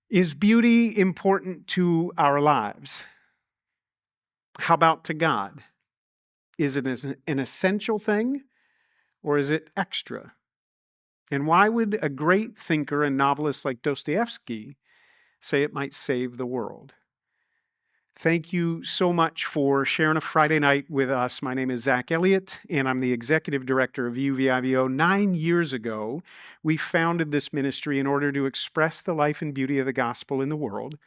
Is beauty important to our lives? How about to God? Is it an essential thing or is it extra? And why would a great thinker and novelist like Dostoevsky say it might save the world? Thank you so much for sharing a Friday night with us. My name is Zach Elliott, and I'm the executive director of VUVIVO. 9 years ago, we founded this ministry in order to express the life and beauty of the gospel in the world.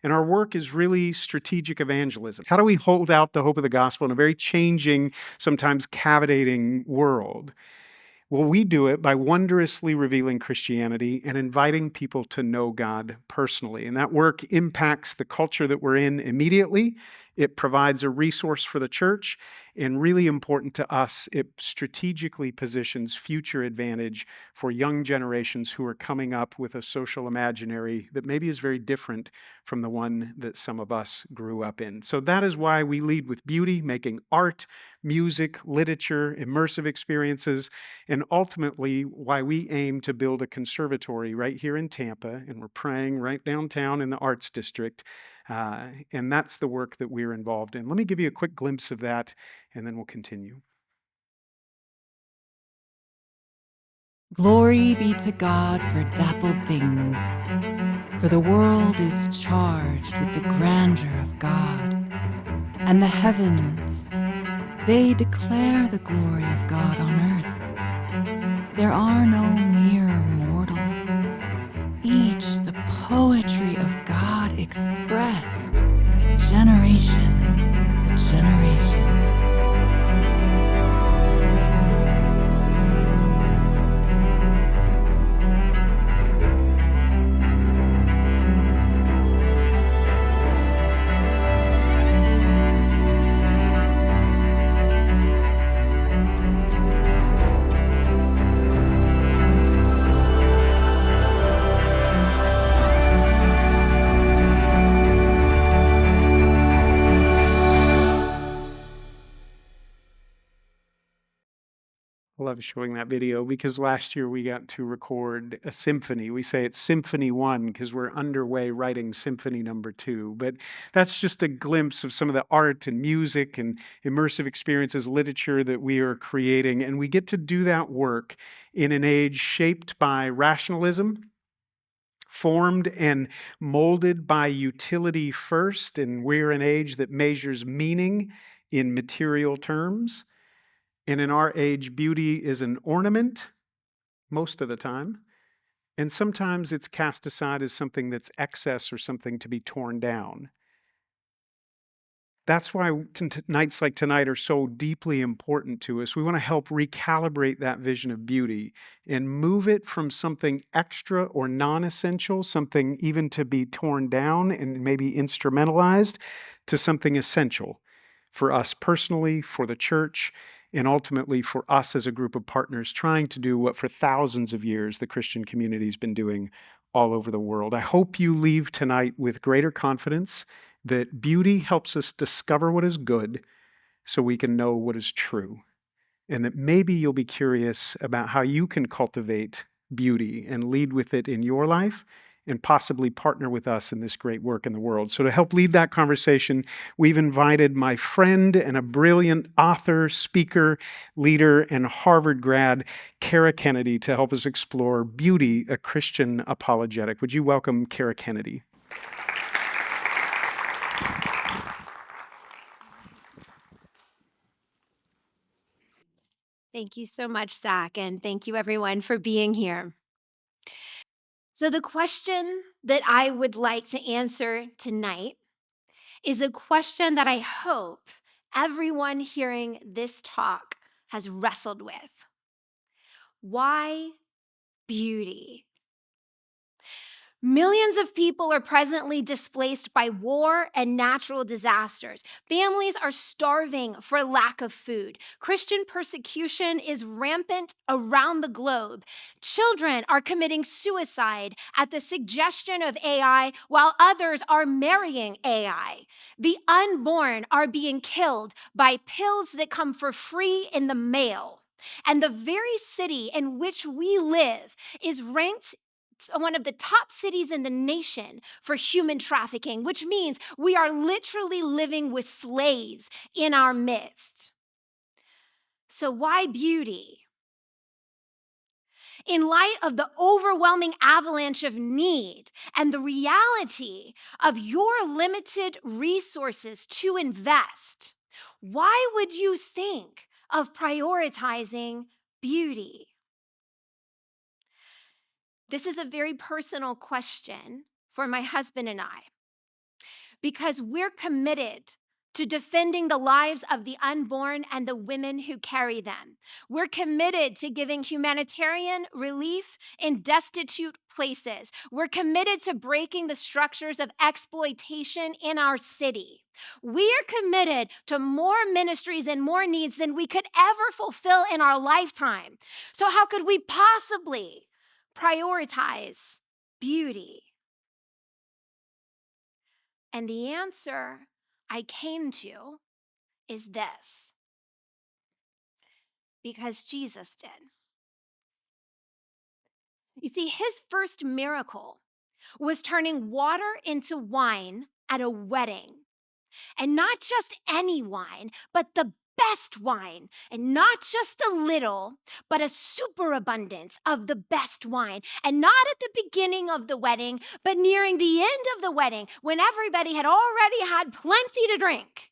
And our work is really strategic evangelism. How do we hold out the hope of the gospel in a very changing, sometimes cavitating world? Well, we do it by wondrously revealing Christianity and inviting people to know God personally. And that work impacts the culture that we're in immediately. It provides a resource for the church, and really important to us, it strategically positions future advantage for young generations who are coming up with a social imaginary that maybe is very different from the one that some of us grew up in. So that is why we lead with beauty, making art, music, literature, immersive experiences, and ultimately why we aim to build a conservatory right here in Tampa, and we're praying right downtown in the Arts District. And that's the work that we're involved in. Let me give you a quick glimpse of that, and then we'll continue. Glory be to God for dappled things, for the world is charged with the grandeur of God, and the heavens, they declare the glory of God on earth. There are no mere mortals, each the poetry of God expressed, generation to generation. I love showing that video because last year we got to record a symphony. We say it's Symphony 1 because we're underway writing Symphony number 2. But that's just a glimpse of some of the art and music and immersive experiences, literature that we are creating. And we get to do that work in an age shaped by rationalism, formed and molded by utility first. And we're an age that measures meaning in material terms. And in our age, beauty is an ornament most of the time. And sometimes it's cast aside as something that's excess or something to be torn down. That's why nights like tonight are so deeply important to us. We want to help recalibrate that vision of beauty and move it from something extra or non-essential, something even to be torn down and maybe instrumentalized, to something essential for us personally, for the church, and ultimately for us as a group of partners trying to do what for thousands of years the Christian community has been doing all over the world. I hope you leave tonight with greater confidence that beauty helps us discover what is good so we can know what is true. And that maybe you'll be curious about how you can cultivate beauty and lead with it in your life and possibly partner with us in this great work in the world. So to help lead that conversation, we've invited my friend and a brilliant author, speaker, leader, and Harvard grad, Cara Kennedy, to help us explore beauty, a Christian apologetic. Would you welcome Cara Kennedy? Thank you so much, Zach, and thank you everyone for being here. So the question that I would like to answer tonight is a question that I hope everyone hearing this talk has wrestled with. Why beauty? Millions of people are presently displaced by war and natural disasters. Families are starving for lack of food. Christian persecution is rampant around the globe. Children are committing suicide at the suggestion of AI, while others are marrying AI. The unborn are being killed by pills that come for free in the mail. And the very city in which we live is ranked one of the top cities in the nation for human trafficking, which means we are literally living with slaves in our midst. So why beauty? In light of the overwhelming avalanche of need and the reality of your limited resources to invest, why would you think of prioritizing beauty? This is a very personal question for my husband and I, because we're committed to defending the lives of the unborn and the women who carry them. We're committed to giving humanitarian relief in destitute places. We're committed to breaking the structures of exploitation in our city. We are committed to more ministries and more needs than we could ever fulfill in our lifetime. So how could we possibly prioritize beauty? And the answer I came to is this: because Jesus did. You see, his first miracle was turning water into wine at a wedding. And not just any wine, but the best wine. And not just a little, but a superabundance of the best wine. And not at the beginning of the wedding, but nearing the end of the wedding, when everybody had already had plenty to drink.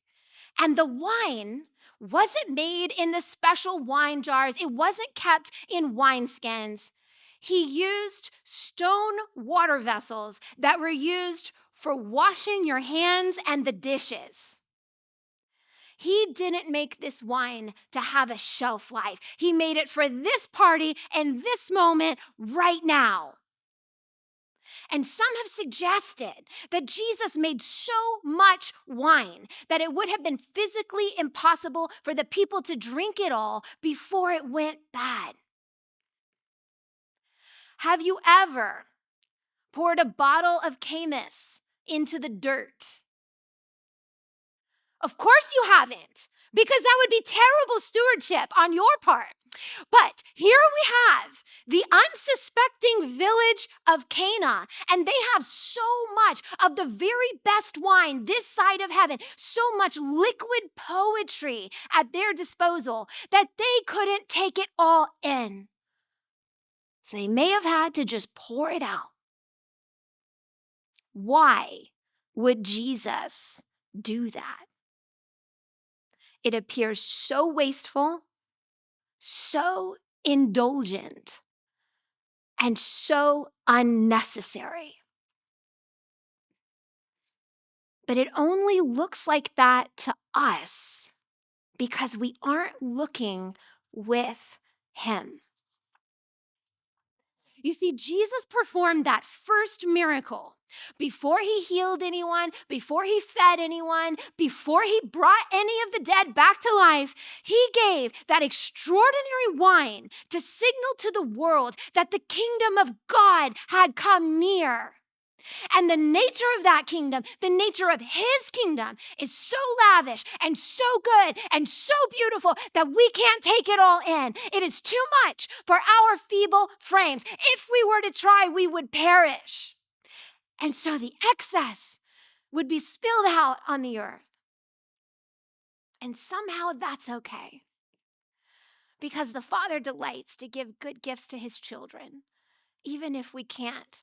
And the wine wasn't made in the special wine jars. It wasn't kept in wineskins. He used stone water vessels that were used for washing your hands and the dishes. He didn't make this wine to have a shelf life. He made it for this party and this moment right now. And some have suggested that Jesus made so much wine that it would have been physically impossible for the people to drink it all before it went bad. Have you ever poured a bottle of Camus into the dirt? Of course you haven't, because that would be terrible stewardship on your part. But here we have the unsuspecting village of Cana, and they have so much of the very best wine this side of heaven, so much liquid poetry at their disposal that they couldn't take it all in. So they may have had to just pour it out. Why would Jesus do that? It appears so wasteful, so indulgent, and so unnecessary. But it only looks like that to us because we aren't looking with him. You see, Jesus performed that first miracle before he healed anyone, before he fed anyone, before he brought any of the dead back to life. He gave that extraordinary wine to signal to the world that the kingdom of God had come near. And the nature of that kingdom, the nature of his kingdom, is so lavish and so good and so beautiful that we can't take it all in. It is too much for our feeble frames. If we were to try, we would perish. And so the excess would be spilled out on the earth. And somehow that's okay, because the Father delights to give good gifts to his children, even if we can't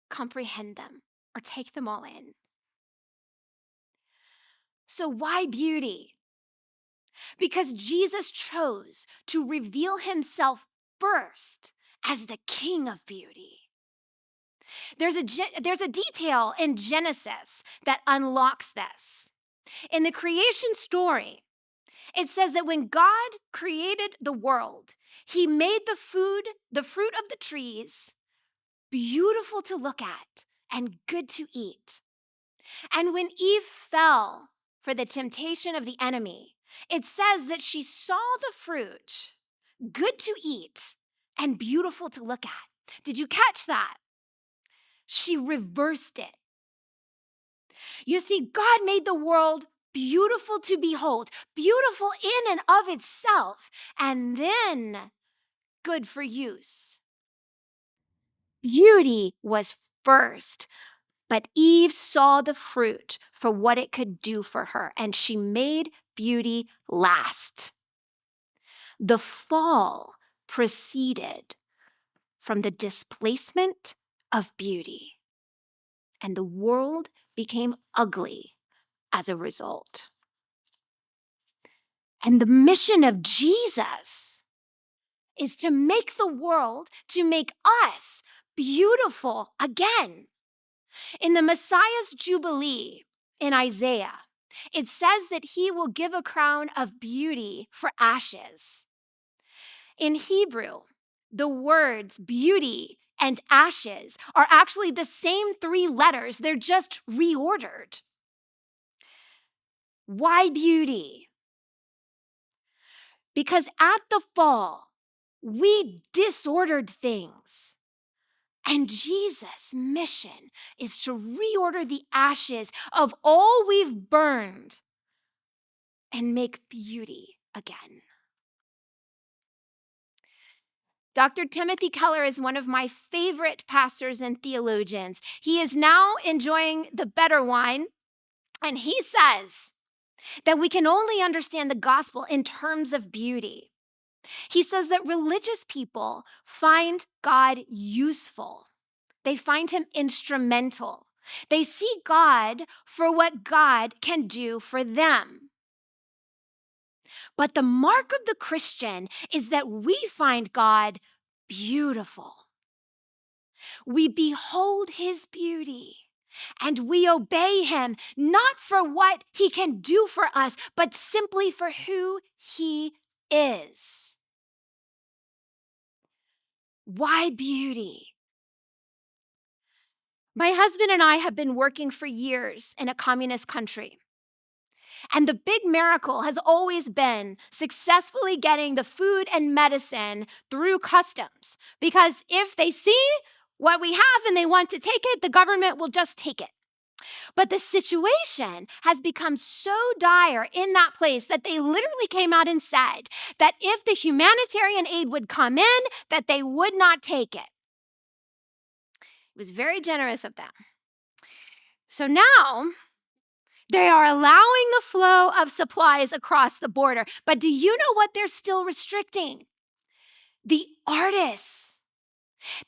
comprehend them or take them all in. So why beauty? Because Jesus chose to reveal himself first as the King of beauty. There's a detail in Genesis that unlocks this. In the creation story, it says that when God created the world, he made the fruit of the trees beautiful to look at and good to eat. And when Eve fell for the temptation of the enemy, it says that she saw the fruit good to eat and beautiful to look at. Did you catch that? She reversed it. You see, God made the world beautiful to behold, beautiful in and of itself, and then good for use. Beauty was first, but Eve saw the fruit for what it could do for her, and she made beauty last. The fall proceeded from the displacement of beauty, and the world became ugly as a result. And the mission of Jesus is to make the world, to make us beautiful again. In the Messiah's Jubilee in Isaiah, it says that he will give a crown of beauty for ashes. In Hebrew, the words beauty and ashes are actually the same 3 letters, they're just reordered. Why beauty? Because at the fall, we disordered things. And Jesus' mission is to reorder the ashes of all we've burned and make beauty again. Dr. Timothy Keller is one of my favorite pastors and theologians. He is now enjoying the better wine, and he says that we can only understand the gospel in terms of beauty. He says that religious people find God useful. They find him instrumental. They see God for what God can do for them. But the mark of the Christian is that we find God beautiful. We behold his beauty and we obey him, not for what he can do for us, but simply for who he is. Why beauty? My husband and I have been working for years in a communist country. And the big miracle has always been successfully getting the food and medicine through customs. Because if they see what we have and they want to take it, the government will just take it. But the situation has become so dire in that place that they literally came out and said that if the humanitarian aid would come in, that they would not take it. It was very generous of them. So now they are allowing the flow of supplies across the border. But do you know what they're still restricting? The artists.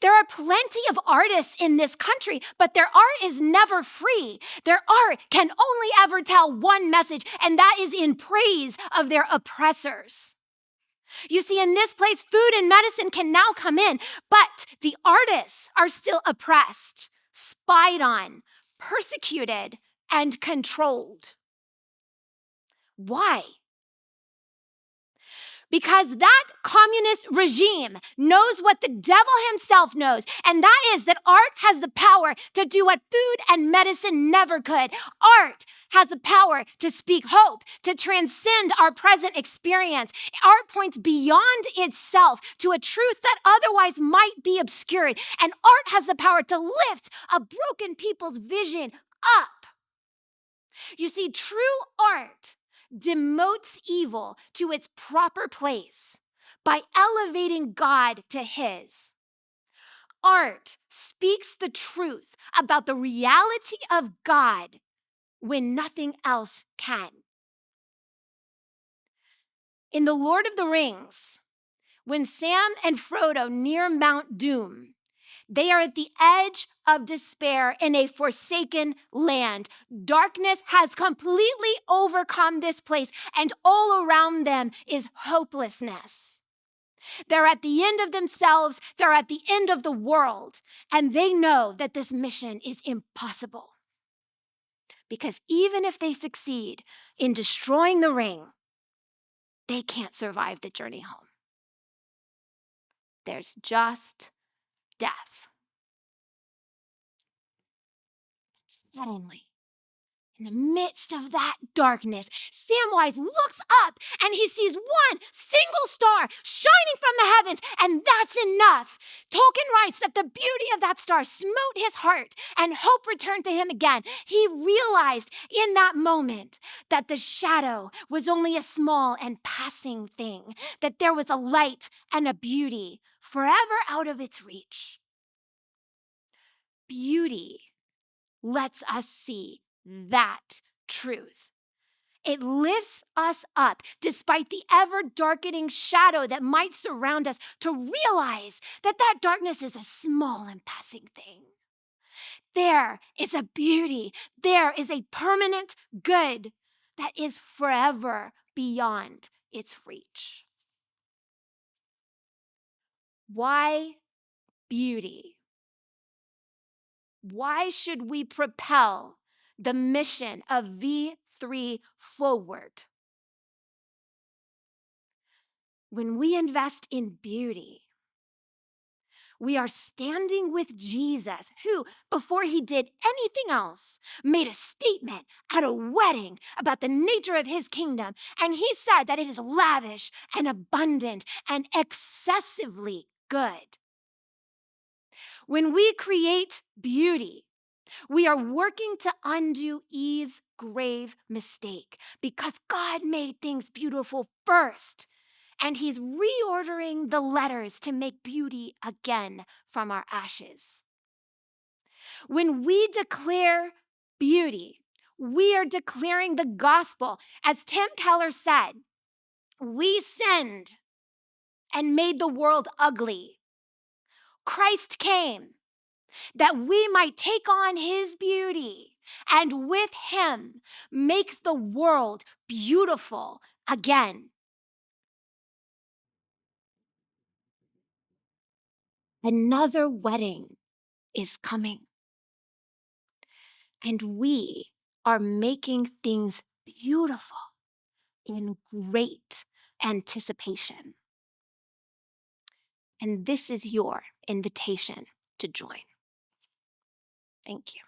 There are plenty of artists in this country, but their art is never free. Their art can only ever tell one message, and that is in praise of their oppressors. You see, in this place, food and medicine can now come in, but the artists are still oppressed, spied on, persecuted, and controlled. Why? Because that communist regime knows what the devil himself knows, and that is that art has the power to do what food and medicine never could. Art has the power to speak hope, to transcend our present experience. Art points beyond itself to a truth that otherwise might be obscured, and art has the power to lift a broken people's vision up. You see, true art demotes evil to its proper place by elevating God to his. Art speaks the truth about the reality of God when nothing else can. In The Lord of the Rings, when Sam and Frodo near Mount Doom, they are at the edge of despair in a forsaken land. Darkness has completely overcome this place, and all around them is hopelessness. They're at the end of themselves, they're at the end of the world, and they know that this mission is impossible. Because even if they succeed in destroying the ring, they can't survive the journey home. There's just death. Suddenly, in the midst of that darkness, Samwise looks up and he sees one single star shining from the heavens, and that's enough. Tolkien writes that the beauty of that star smote his heart and hope returned to him again. He realized in that moment that the shadow was only a small and passing thing, that there was a light and a beauty forever out of its reach. beauty lets us see that truth. It lifts us up despite the ever-darkening shadow that might surround us to realize that that darkness is a small and passing thing. There is a beauty, there is a permanent good that is forever beyond its reach. Why beauty? Why should we propel the mission of V3 forward? When we invest in beauty, we are standing with Jesus, who, before he did anything else, made a statement at a wedding about the nature of his kingdom. And he said that it is lavish and abundant and excessively good. When we create beauty, we are working to undo Eve's grave mistake because God made things beautiful first. And he's reordering the letters to make beauty again from our ashes. When we declare beauty, we are declaring the gospel. As Tim Keller said, we sinned and made the world ugly. Christ came that we might take on his beauty and with him makes the world beautiful again. Another wedding is coming. And we are making things beautiful in great anticipation. And this is your invitation to join. Thank you.